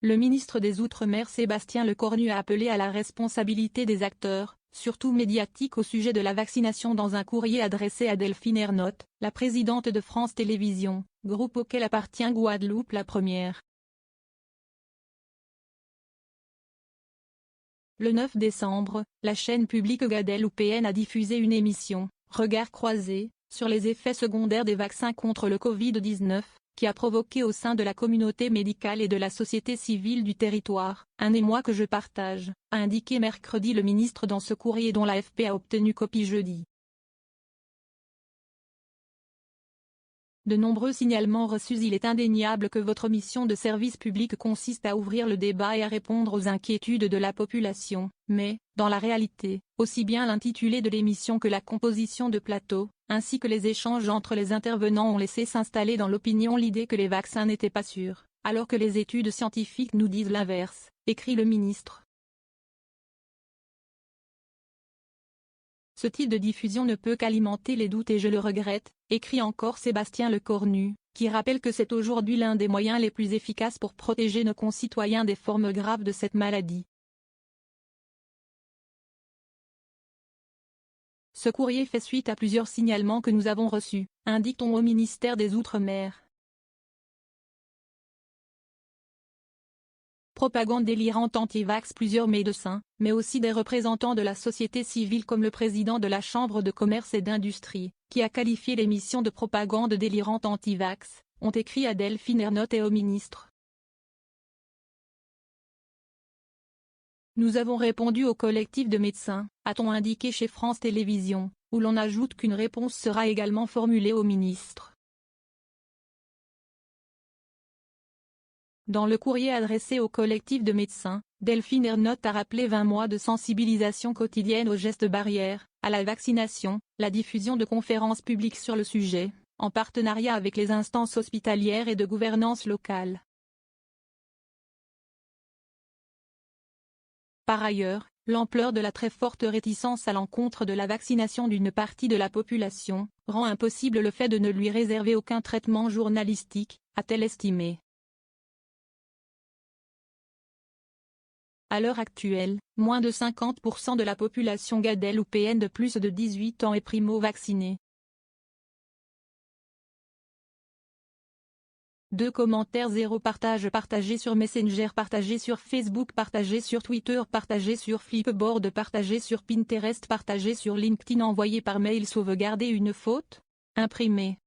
Le ministre des Outre-mer Sébastien Lecornu a appelé à la responsabilité des acteurs, surtout médiatiques au sujet de la vaccination dans un courrier adressé à Delphine Ernotte, la présidente de France Télévisions, groupe auquel appartient Guadeloupe la Première. Le 9 décembre, la chaîne publique guadeloupéenne a diffusé une émission, Regards croisés, sur les effets secondaires des vaccins contre le Covid-19, qui a provoqué au sein de la communauté médicale et de la société civile du territoire, un émoi que je partage, a indiqué mercredi le ministre dans ce courrier dont l'AFP a obtenu copie jeudi. De nombreux signalements reçus. Il est indéniable que votre mission de service public consiste à ouvrir le débat et à répondre aux inquiétudes de la population, mais, dans la réalité, aussi bien l'intitulé de l'émission que la composition de plateau, ainsi que les échanges entre les intervenants ont laissé s'installer dans l'opinion l'idée que les vaccins n'étaient pas sûrs, alors que les études scientifiques nous disent l'inverse, écrit le ministre. Ce type de diffusion ne peut qu'alimenter les doutes et je le regrette, écrit encore Sébastien Lecornu, qui rappelle que c'est aujourd'hui l'un des moyens les plus efficaces pour protéger nos concitoyens des formes graves de cette maladie. Ce courrier fait suite à plusieurs signalements que nous avons reçus, indique-t-on au ministère des Outre-mer. Propagande délirante anti-vax. Plusieurs médecins, mais aussi des représentants de la société civile comme le président de la Chambre de commerce et d'industrie, qui a qualifié l'émission de propagande délirante anti-vax, ont écrit à Delphine Ernotte et au ministre. Nous avons répondu au collectif de médecins, a-t-on indiqué chez France Télévisions, où l'on ajoute qu'une réponse sera également formulée au ministre. Dans le courrier adressé au collectif de médecins, Delphine Ernotte a rappelé 20 mois de sensibilisation quotidienne aux gestes barrières, à la vaccination, la diffusion de conférences publiques sur le sujet, en partenariat avec les instances hospitalières et de gouvernance locale. Par ailleurs, l'ampleur de la très forte réticence à l'encontre de la vaccination d'une partie de la population, rend impossible le fait de ne lui réserver aucun traitement journalistique, a-t-elle estimé. À l'heure actuelle, moins de 50% de la population guadeloupéenne de plus de 18 ans est primo-vaccinée. 2 commentaires 0 partage partagé sur Messenger partagé sur Facebook partagé sur Twitter partagé sur Flipboard partagé sur Pinterest partagé sur LinkedIn envoyé par mail sauvegarder une faute, imprimé.